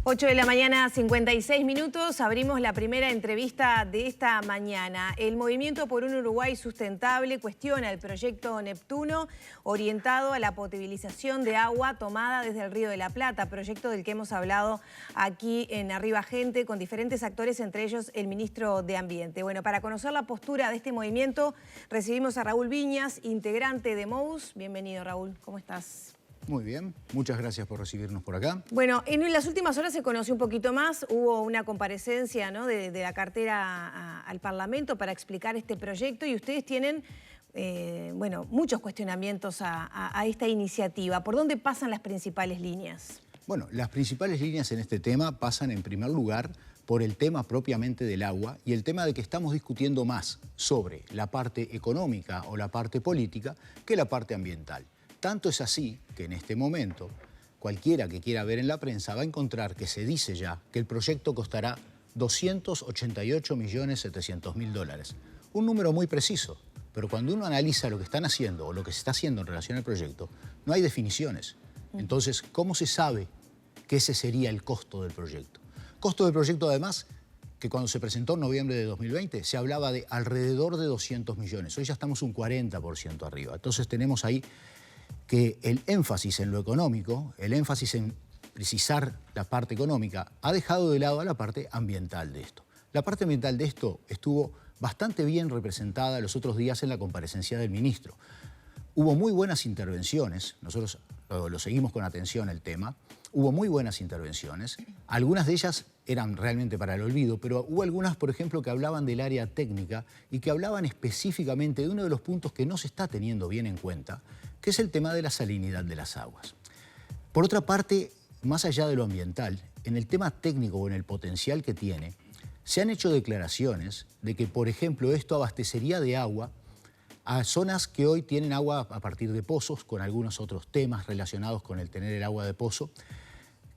8 de la mañana, 56 minutos. Abrimos la primera entrevista de esta mañana. El Movimiento por un Uruguay Sustentable cuestiona el proyecto Neptuno orientado a la potabilización de agua tomada desde el Río de la Plata, proyecto del que hemos hablado aquí en Arriba Gente con diferentes actores, entre ellos el ministro de Ambiente. Bueno, para conocer la postura de este movimiento recibimos a Raúl Viñas, integrante de MOUS. Bienvenido, Raúl. ¿Cómo estás? Muy bien, muchas gracias por recibirnos por acá. Bueno, en las últimas horas se conoció un poquito más, hubo una comparecencia, ¿no?, de la cartera al Parlamento para explicar este proyecto y ustedes tienen, bueno, muchos cuestionamientos a esta iniciativa. ¿Por dónde pasan las principales líneas? Bueno, las principales líneas en este tema pasan en primer lugar por el tema propiamente del agua y el tema de que estamos discutiendo más sobre la parte económica o la parte política que la parte ambiental. Tanto es así que en este momento cualquiera que quiera ver en la prensa va a encontrar que se dice ya que el proyecto costará 288.700.000 dólares. Un número muy preciso, pero cuando uno analiza lo que están haciendo o lo que se está haciendo en relación al proyecto, no hay definiciones. Entonces, ¿cómo se sabe que ese sería el costo del proyecto? Costo del proyecto, además, que cuando se presentó en noviembre de 2020 se hablaba de alrededor de 200 millones. Hoy ya estamos un 40% arriba. Entonces tenemos ahí que el énfasis en lo económico, el énfasis en precisar la parte económica, ha dejado de lado a la parte ambiental de esto. La parte ambiental de esto estuvo bastante bien representada los otros días en la comparecencia del ministro. Hubo muy buenas intervenciones, nosotros lo seguimos con atención el tema, hubo muy buenas intervenciones, algunas de ellas eran realmente para el olvido, pero hubo algunas, por ejemplo, que hablaban del área técnica y que hablaban específicamente de uno de los puntos que no se está teniendo bien en cuenta, que es el tema de la salinidad de las aguas. Por otra parte, más allá de lo ambiental, en el tema técnico o en el potencial que tiene, se han hecho declaraciones de que, por ejemplo, esto abastecería de agua a zonas que hoy tienen agua a partir de pozos, con algunos otros temas relacionados con el tener el agua de pozo,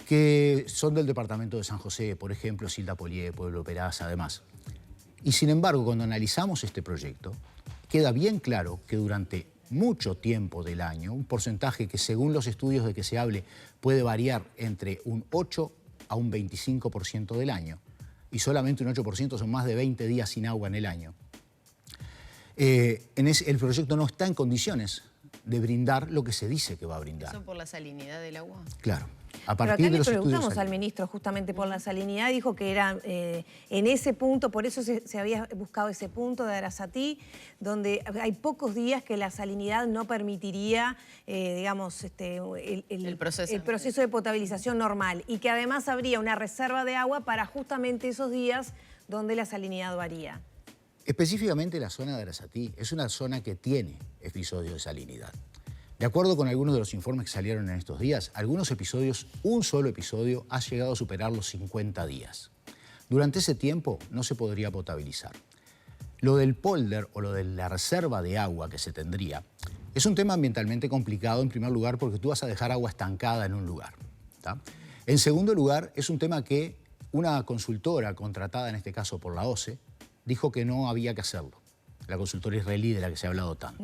que son del departamento de San José, por ejemplo, Silda Polié, Pueblo Peraza, además. Y sin embargo, cuando analizamos este proyecto, queda bien claro que durante mucho tiempo del año, un porcentaje que según los estudios de que se hable puede variar entre un 8 a un 25% del año, y solamente un 8% son más de 20 días sin agua en el año, el proyecto no está en condiciones de brindar lo que se dice que va a brindar. ¿Eso por la salinidad del agua? Claro. A Pero partir acá de le los preguntamos al ministro justamente por la salinidad, dijo que era en ese punto, por eso se había buscado ese punto de Arasatí, donde hay pocos días que la salinidad no permitiría, digamos, el proceso de potabilización normal y que además habría una reserva de agua para justamente esos días donde la salinidad varía. Específicamente la zona de Arasatí es una zona que tiene episodios de salinidad. De acuerdo con algunos de los informes que salieron en estos días, algunos episodios, un solo episodio, ha llegado a superar los 50 días. Durante ese tiempo no se podría potabilizar. Lo del polder o lo de la reserva de agua que se tendría es un tema ambientalmente complicado en primer lugar porque tú vas a dejar agua estancada en un lugar, ¿tá? En segundo lugar, es un tema que una consultora contratada en este caso por la OCE dijo que no había que hacerlo. La consultora israelí de la que se ha hablado tanto.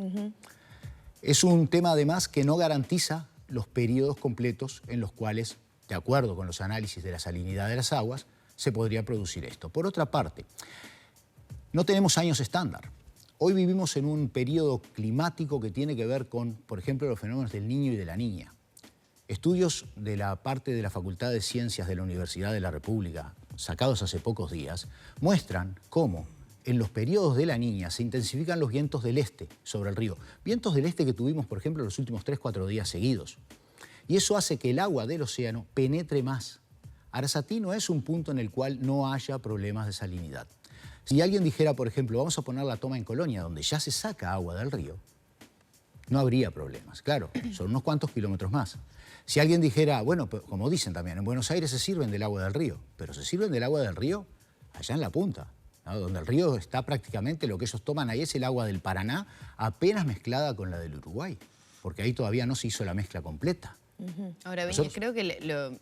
Es un tema, además, que no garantiza los periodos completos en los cuales, de acuerdo con los análisis de la salinidad de las aguas, se podría producir esto. Por otra parte, no tenemos años estándar. Hoy vivimos en un periodo climático que tiene que ver con, por ejemplo, los fenómenos del niño y de la niña. Estudios de la parte de la Facultad de Ciencias de la Universidad de la República, sacados hace pocos días, muestran cómo en los periodos de la niña se intensifican los vientos del este sobre el río. Vientos del este que tuvimos, por ejemplo, los últimos 3-4 días seguidos. Y eso hace que el agua del océano penetre más. Arasatí no es un punto en el cual no haya problemas de salinidad. Si alguien dijera, por ejemplo, vamos a poner la toma en Colonia, donde ya se saca agua del río, no habría problemas. Claro, son unos cuantos kilómetros más. Si alguien dijera, bueno, como dicen también, en Buenos Aires se sirven del agua del río, pero se sirven del agua del río allá en la punta, ¿no? Donde el río está prácticamente, lo que ellos toman ahí es el agua del Paraná apenas mezclada con la del Uruguay, porque ahí todavía no se hizo la mezcla completa. Ahora, Viñas, creo que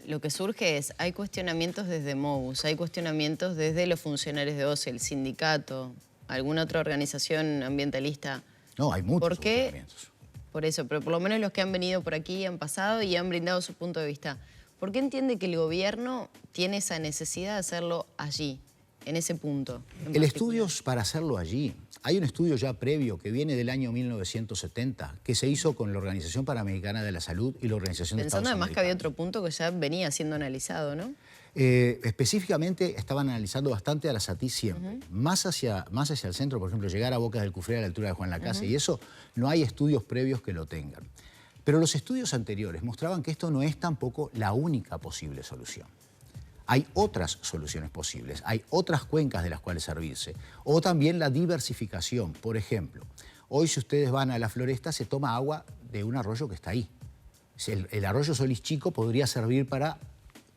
lo que surge es, hay cuestionamientos desde MOUS, hay cuestionamientos desde los funcionarios de OCE, el sindicato, alguna otra organización ambientalista. No, hay muchos ¿Por qué? cuestionamientos. Por eso, pero por lo menos los que han venido por aquí han pasado y han brindado su punto de vista. ¿Por qué entiende que el gobierno tiene esa necesidad de hacerlo allí, en ese punto? El estudio es para hacerlo allí. Hay un estudio ya previo que viene del año 1970 que se hizo con la Organización Panamericana de la Salud y la Organización de Estados Pensando además que había Americanos. otro punto que ya venía siendo analizado, ¿no? Específicamente estaban analizando bastante a la SATI siempre. Más hacia el centro, por ejemplo, llegar a Bocas del Cufré a la altura de Juan Lacase, y eso no hay estudios previos que lo tengan. Pero los estudios anteriores mostraban que esto no es tampoco la única posible solución. Hay otras soluciones posibles, hay otras cuencas de las cuales servirse. O también la diversificación. Por ejemplo, hoy si ustedes van a la Floresta se toma agua de un arroyo que está ahí. El arroyo Solís Chico podría servir para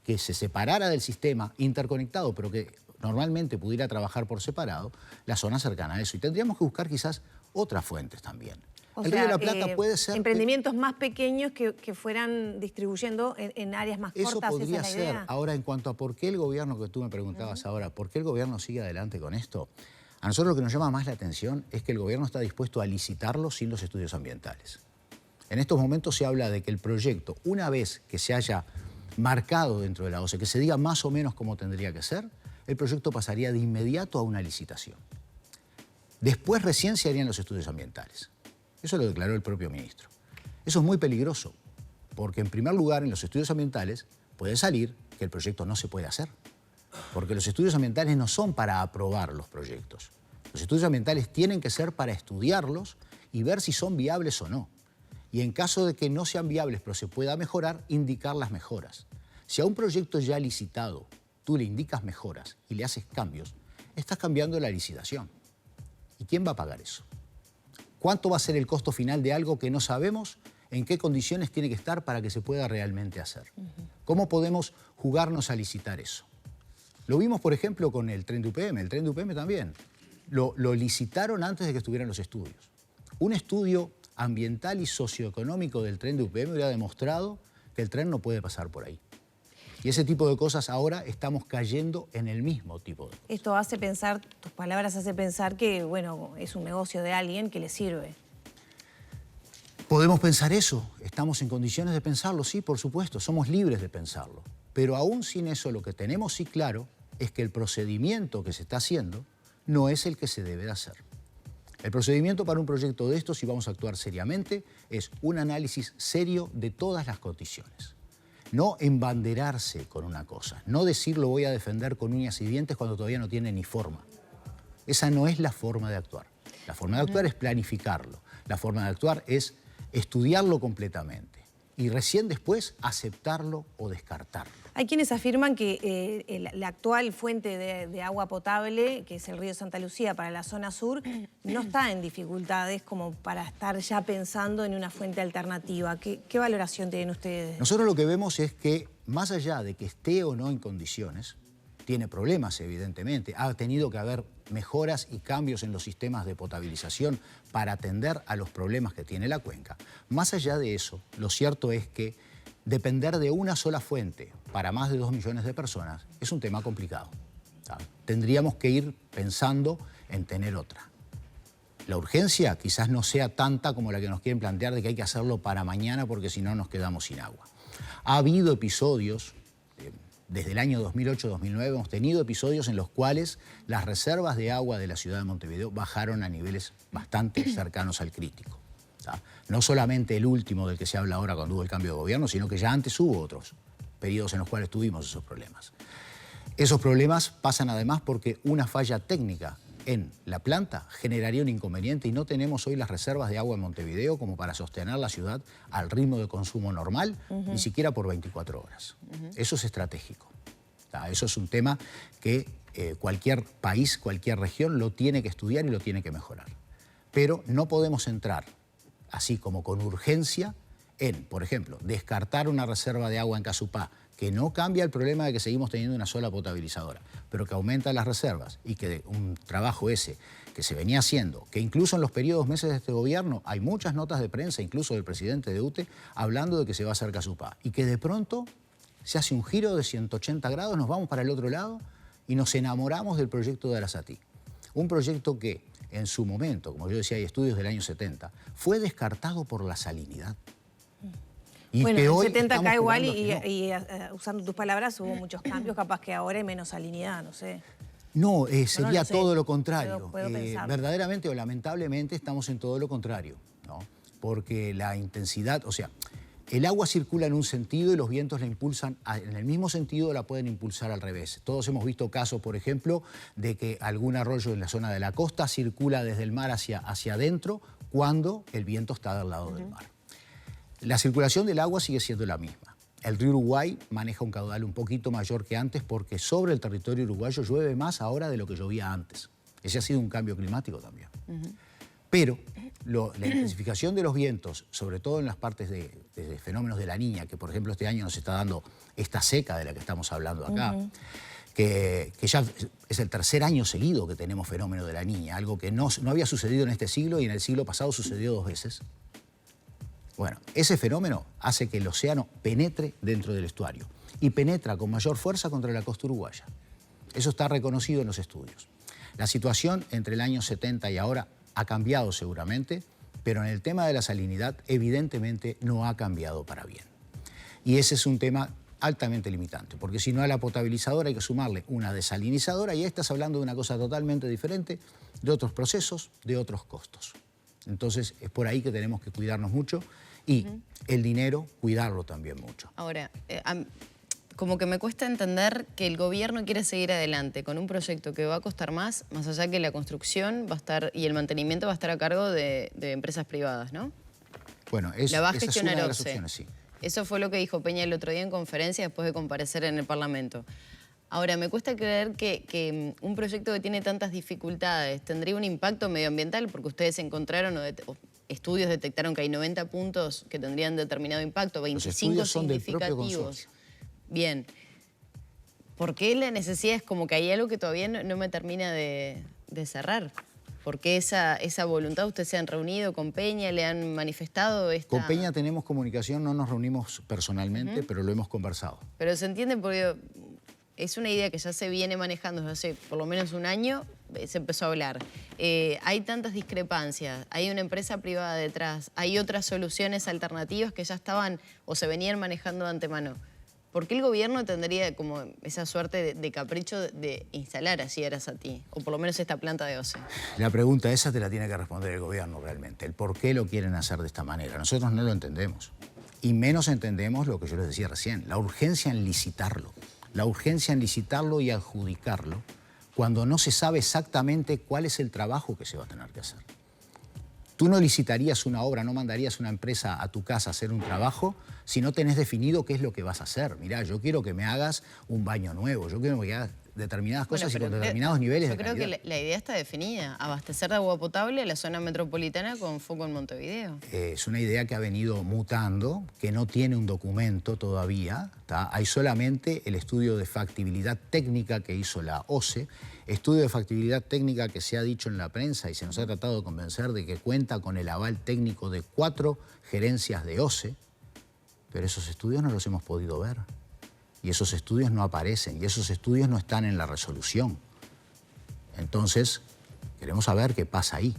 que se separara del sistema interconectado, pero que normalmente pudiera trabajar por separado, la zona cercana a eso. Y tendríamos que buscar quizás otras fuentes también. El Río de la Plata puede ser... Emprendimientos más pequeños que fueran distribuyendo en áreas más cortas. Eso podría ¿esa es la ser. idea? Ahora, en cuanto a por qué el gobierno, que tú me preguntabas ahora, por qué el gobierno sigue adelante con esto, a nosotros lo que nos llama más la atención es que el gobierno está dispuesto a licitarlo sin los estudios ambientales. En estos momentos se habla de que el proyecto, una vez que se haya marcado dentro de la OCE, que se diga más o menos cómo tendría que ser, el proyecto pasaría de inmediato a una licitación. Después recién se harían los estudios ambientales. Eso lo declaró el propio ministro. Eso es muy peligroso, porque en primer lugar en los estudios ambientales puede salir que el proyecto no se puede hacer, porque los estudios ambientales no son para aprobar los proyectos. Los estudios ambientales tienen que ser para estudiarlos y ver si son viables o no. Y en caso de que no sean viables pero se pueda mejorar, indicar las mejoras. Si a un proyecto ya licitado tú le indicas mejoras y le haces cambios, estás cambiando la licitación. ¿Y quién va a pagar eso? ¿Cuánto va a ser el costo final de algo que no sabemos en qué condiciones tiene que estar para que se pueda realmente hacer? ¿Cómo podemos jugarnos a licitar eso? Lo vimos, por ejemplo, con el tren de UPM. El tren de UPM también. Lo licitaron antes de que estuvieran los estudios. Un estudio ambiental y socioeconómico del tren de UPM hubiera demostrado que el tren no puede pasar por ahí. Y ese tipo de cosas ahora estamos cayendo en el mismo tipo de cosas. Esto hace pensar, tus palabras hacen pensar que, bueno, es un negocio de alguien que le sirve. Podemos pensar eso, estamos en condiciones de pensarlo, sí, por supuesto, somos libres de pensarlo. Pero aún sin eso, lo que tenemos sí claro es que el procedimiento que se está haciendo no es el que se debe de hacer. El procedimiento para un proyecto de estos, si vamos a actuar seriamente, es un análisis serio de todas las condiciones. No embanderarse con una cosa, no decir lo voy a defender con uñas y dientes cuando todavía no tiene ni forma. Esa no es la forma de actuar. La forma de actuar es planificarlo. La forma de actuar es estudiarlo completamente y recién después aceptarlo o descartarlo. Hay quienes afirman que la actual fuente de agua potable, que es el río Santa Lucía para la zona sur, no está en dificultades como para estar ya pensando en una fuente alternativa. ¿Qué valoración tienen ustedes? Nosotros lo que vemos es que, más allá de que esté o no en condiciones, tiene problemas evidentemente, ha tenido que haber mejoras y cambios en los sistemas de potabilización para atender a los problemas que tiene la cuenca. Más allá de eso, lo cierto es que depender de una sola fuente para más de 2 millones de personas es un tema complicado, ¿sabes? Tendríamos que ir pensando en tener otra. La urgencia quizás no sea tanta como la que nos quieren plantear de que hay que hacerlo para mañana porque si no nos quedamos sin agua. Ha habido episodios, desde el año 2008-2009 hemos tenido episodios en los cuales las reservas de agua de la ciudad de Montevideo bajaron a niveles bastante cercanos al crítico. No solamente el último del que se habla ahora cuando hubo el cambio de gobierno, sino que ya antes hubo otros periodos en los cuales tuvimos esos problemas. Esos problemas pasan además porque una falla técnica en la planta generaría un inconveniente y no tenemos hoy las reservas de agua en Montevideo como para sostener la ciudad al ritmo de consumo normal, ni siquiera por 24 horas. Eso es estratégico. Eso es un tema que cualquier país, cualquier región lo tiene que estudiar y lo tiene que mejorar. Pero no podemos entrar así como con urgencia en, por ejemplo, descartar una reserva de agua en Casupá, que no cambia el problema de que seguimos teniendo una sola potabilizadora, pero que aumenta las reservas y que un trabajo ese que se venía haciendo, que incluso en los periodos meses de este gobierno hay muchas notas de prensa, incluso del presidente de UTE, hablando de que se va a hacer Casupá, y que de pronto se hace un giro de 180 grados, nos vamos para el otro lado y nos enamoramos del proyecto de Arasatí. Un proyecto que en su momento, como yo decía, hay estudios del año 70, fue descartado por la salinidad. Y bueno, que en hoy 70 acá estamos igual jugando que y usando tus palabras hubo muchos cambios, capaz que ahora hay menos salinidad, no sé. No, No sería lo sé. todo lo contrario. Puedo pensar. Verdaderamente o lamentablemente estamos en todo lo contrario, ¿no? Porque la intensidad, o sea, el agua circula en un sentido y los vientos la impulsan en el mismo sentido, la pueden impulsar al revés. Todos hemos visto casos, por ejemplo, de que algún arroyo en la zona de la costa circula desde el mar hacia adentro cuando el viento está del lado del mar. La circulación del agua sigue siendo la misma. El río Uruguay maneja un caudal un poquito mayor que antes porque sobre el territorio uruguayo llueve más ahora de lo que llovía antes. Ese ha sido un cambio climático también. Pero la intensificación de los vientos, sobre todo en las partes de fenómenos de la Niña, que por ejemplo este año nos está dando esta seca de la que estamos hablando acá, que ya es el tercer año seguido que tenemos fenómeno de la Niña, algo que no había sucedido en este siglo y en el siglo pasado sucedió 2 veces. Bueno, ese fenómeno hace que el océano penetre dentro del estuario y penetra con mayor fuerza contra la costa uruguaya. Eso está reconocido en los estudios. La situación entre el año 70 y ahora ha cambiado seguramente, pero en el tema de la salinidad evidentemente no ha cambiado para bien. Y ese es un tema altamente limitante, porque si no a la potabilizadora hay que sumarle una desalinizadora y ahí estás hablando de una cosa totalmente diferente, de otros procesos, de otros costos. Entonces es por ahí que tenemos que cuidarnos mucho y el dinero, cuidarlo también mucho. Ahora, como que me cuesta entender que el gobierno quiere seguir adelante con un proyecto que va a costar más allá que la construcción va a estar y el mantenimiento va a estar a cargo de empresas privadas, ¿no? Bueno, la va a esa es gestionar una de las OCE. opciones, sí. Eso fue lo que dijo Peña el otro día en conferencia después de comparecer en el Parlamento. Ahora, me cuesta creer que un proyecto que tiene tantas dificultades tendría un impacto medioambiental porque ustedes encontraron o estudios detectaron que hay 90 puntos que tendrían determinado impacto, 25 son del propio significativos. consorcio. Bien. ¿Por qué la necesidad? Es como que hay algo que todavía no me termina de cerrar. ¿Por qué esa voluntad? ¿Ustedes se han reunido con Peña? ¿Le han manifestado esta...? Con Peña tenemos comunicación, no nos reunimos personalmente, pero lo hemos conversado. Pero se entiende porque es una idea que ya se viene manejando desde hace por lo menos un año, se empezó a hablar. Hay tantas discrepancias, hay una empresa privada detrás, hay otras soluciones alternativas que ya estaban o se venían manejando de antemano. ¿Por qué el gobierno tendría como esa suerte de capricho de instalar así Arasatí? O por lo menos esta planta de OCE. La pregunta esa te la tiene que responder el gobierno realmente. El por qué lo quieren hacer de esta manera. Nosotros no lo entendemos. Y menos entendemos lo que yo les decía recién, la urgencia en licitarlo. La urgencia en licitarlo y adjudicarlo cuando no se sabe exactamente cuál es el trabajo que se va a tener que hacer. Tú no licitarías una obra, no mandarías una empresa a tu casa a hacer un trabajo si no tenés definido qué es lo que vas a hacer. Mirá, yo quiero que me hagas un baño nuevo, yo quiero que hagas determinadas cosas y con determinados niveles de calidad. Yo creo que la idea está definida, abastecer de agua potable a la zona metropolitana con foco en Montevideo. Es una idea que ha venido mutando, que no tiene un documento todavía. Hay solamente el estudio de factibilidad técnica que hizo la OCE, estudio de factibilidad técnica que se ha dicho en la prensa y se nos ha tratado de convencer de que cuenta con el aval técnico de 4 gerencias de OCE, pero esos estudios no los hemos podido ver. Y esos estudios no aparecen, y esos estudios no están en la resolución. Entonces, queremos saber qué pasa ahí.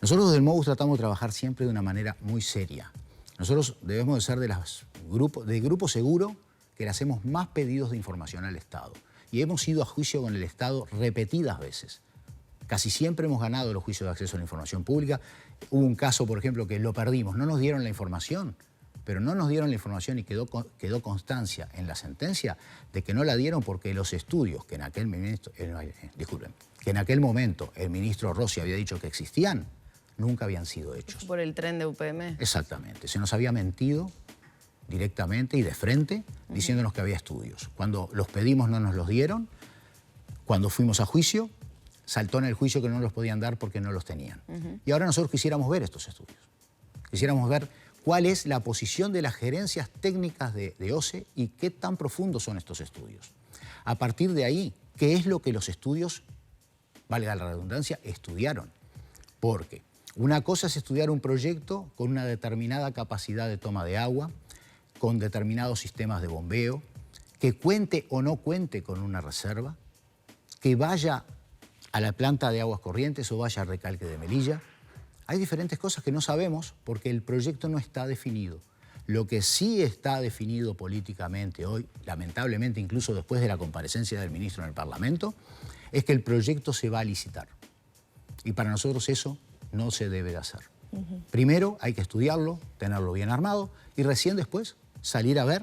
Nosotros desde el MOVUS tratamos de trabajar siempre de una manera muy seria. Nosotros debemos de ser de grupo seguro que le hacemos más pedidos de información al Estado. Y hemos ido a juicio con el Estado repetidas veces. Casi siempre hemos ganado los juicios de acceso a la información pública. Hubo un caso, por ejemplo, que lo perdimos, no nos dieron la información. Pero no nos dieron la información y quedó constancia en la sentencia de que no la dieron porque los estudios que en aquel momento el ministro Rossi había dicho que existían, nunca habían sido hechos. Por el tren de UPM. Exactamente. Se nos había mentido directamente y de frente diciéndonos que había estudios. Cuando los pedimos no nos los dieron. Cuando fuimos a juicio, saltó en el juicio que no los podían dar porque no los tenían. Y ahora nosotros quisiéramos ver estos estudios. Quisiéramos ver cuál es la posición de las gerencias técnicas de OCE y qué tan profundos son estos estudios. A partir de ahí, ¿qué es lo que los estudios, valga la redundancia, estudiaron? Porque una cosa es estudiar un proyecto con una determinada capacidad de toma de agua, con determinados sistemas de bombeo, que cuente o no cuente con una reserva, que vaya a la planta de aguas corrientes o vaya al recalque de Melilla. Hay diferentes cosas que no sabemos porque el proyecto no está definido. Lo que sí está definido políticamente hoy, lamentablemente incluso después de la comparecencia del ministro en el Parlamento, es que el proyecto se va a licitar. Y para nosotros eso no se debe de hacer. Primero hay que estudiarlo, tenerlo bien armado y recién después salir a ver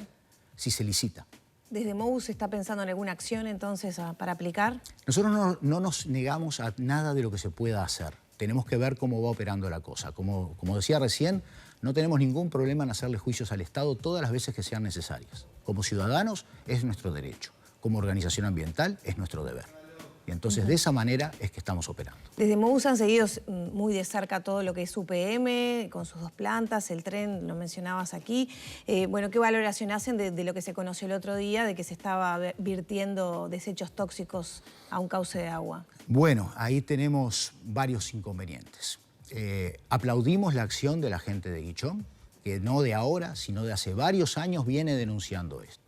si se licita. ¿Desde MOU se está pensando en alguna acción entonces para aplicar? Nosotros no nos negamos a nada de lo que se pueda hacer. Tenemos que ver cómo va operando la cosa. Como decía recién, no tenemos ningún problema en hacerle juicios al Estado todas las veces que sean necesarias. Como ciudadanos es nuestro derecho. Como organización ambiental es nuestro deber. Y entonces de esa manera es que estamos operando. Desde MOUS han seguido muy de cerca todo lo que es UPM, con sus 2 plantas, el tren, lo mencionabas aquí. Bueno, ¿qué valoración hacen de lo que se conoció el otro día, de que se estaba vertiendo desechos tóxicos a un cauce de agua? Bueno, ahí tenemos varios inconvenientes. Aplaudimos la acción de la gente de Guichón, que no de ahora, sino de hace varios años viene denunciando esto.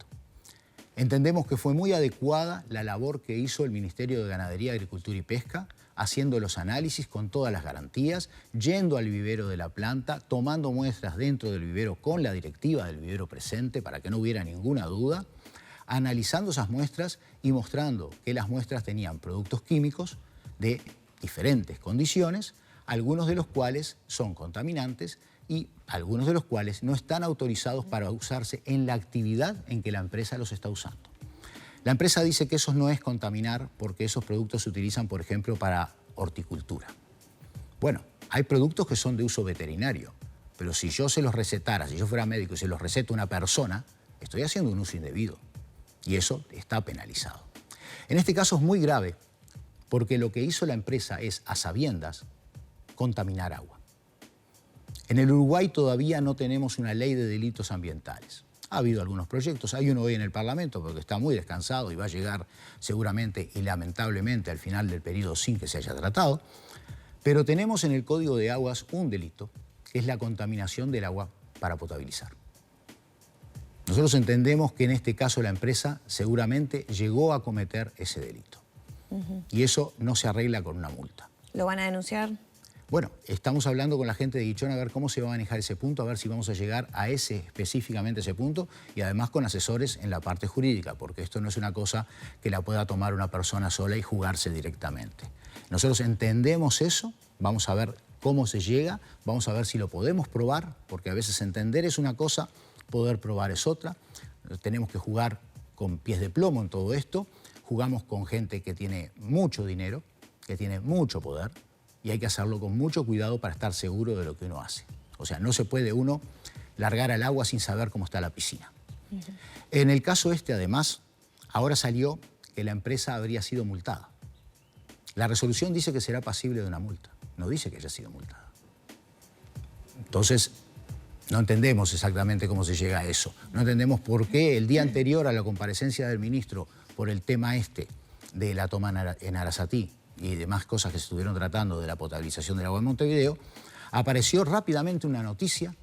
Entendemos que fue muy adecuada la labor que hizo el Ministerio de Ganadería, Agricultura y Pesca, haciendo los análisis con todas las garantías, yendo al vivero de la planta, tomando muestras dentro del vivero con la directiva del vivero presente para que no hubiera ninguna duda, analizando esas muestras y mostrando que las muestras tenían productos químicos de diferentes condiciones, algunos de los cuales son contaminantes y algunos de los cuales no están autorizados para usarse en la actividad en que la empresa los está usando. La empresa dice que eso no es contaminar porque esos productos se utilizan, por ejemplo, para horticultura. Bueno, hay productos que son de uso veterinario, pero si yo se los recetara, si yo fuera médico y se los receta una persona, estoy haciendo un uso indebido y eso está penalizado. En este caso es muy grave porque lo que hizo la empresa es, a sabiendas, contaminar agua. En el Uruguay todavía no tenemos una ley de delitos ambientales. Ha habido algunos proyectos, hay uno hoy en el Parlamento porque está muy descansado y va a llegar seguramente y lamentablemente al final del periodo sin que se haya tratado, pero tenemos en el Código de Aguas un delito, que es la contaminación del agua para potabilizar. Nosotros entendemos que en este caso la empresa seguramente llegó a cometer ese delito. Y eso no se arregla con una multa. ¿Lo van a denunciar? Bueno, estamos hablando con la gente de Guichón a ver cómo se va a manejar ese punto, a ver si vamos a llegar a específicamente ese punto y además con asesores en la parte jurídica, porque esto no es una cosa que la pueda tomar una persona sola y jugarse directamente. Nosotros entendemos eso, vamos a ver cómo se llega, vamos a ver si lo podemos probar, porque a veces entender es una cosa, poder probar es otra. Tenemos que jugar con pies de plomo en todo esto, jugamos con gente que tiene mucho dinero, que tiene mucho poder, y hay que hacerlo con mucho cuidado para estar seguro de lo que uno hace. O sea, no se puede uno largar al agua sin saber cómo está la piscina. En el caso este, además, ahora salió que la empresa habría sido multada. La resolución dice que será pasible de una multa, no dice que haya sido multada. Entonces, no entendemos exactamente cómo se llega a eso. No entendemos por qué el día anterior a la comparecencia del ministro por el tema este de la toma en Arasatí y demás cosas que se estuvieron tratando de la potabilización del agua en Montevideo, apareció rápidamente una noticia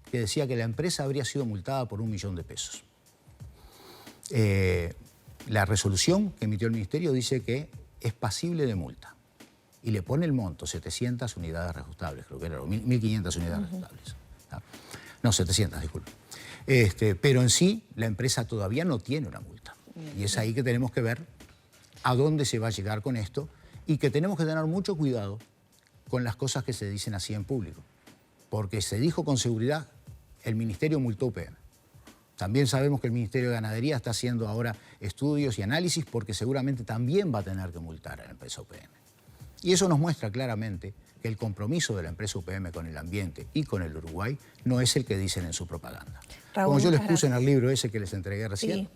que decía que la empresa habría sido multada por $1 millón de pesos. La resolución que emitió el Ministerio dice que es pasible de multa y le pone el monto, 700 unidades reajustables, creo que eran 1.500 unidades reajustables. No, 700, disculpe. Pero en sí, la empresa todavía no tiene una multa. Y es ahí que tenemos que ver a dónde se va a llegar con esto y que tenemos que tener mucho cuidado con las cosas que se dicen así en público. Porque se dijo con seguridad, el Ministerio multó UPM. También sabemos que el Ministerio de Ganadería está haciendo ahora estudios y análisis porque seguramente también va a tener que multar a la empresa UPM. Y eso nos muestra claramente que el compromiso de la empresa UPM con el ambiente y con el Uruguay no es el que dicen en su propaganda. Raúl, como yo les puse en el libro ese que les entregué recién, sí.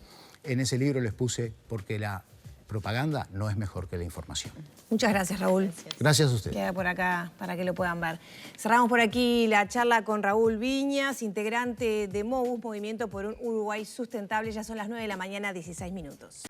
En ese libro les puse porque la propaganda no es mejor que la información. Muchas gracias, Raúl. Gracias a usted. Queda por acá para que lo puedan ver. Cerramos por aquí la charla con Raúl Viñas, integrante de MOUS, Movimiento por un Uruguay Sustentable. Ya son las 9 de la mañana, 16 minutos.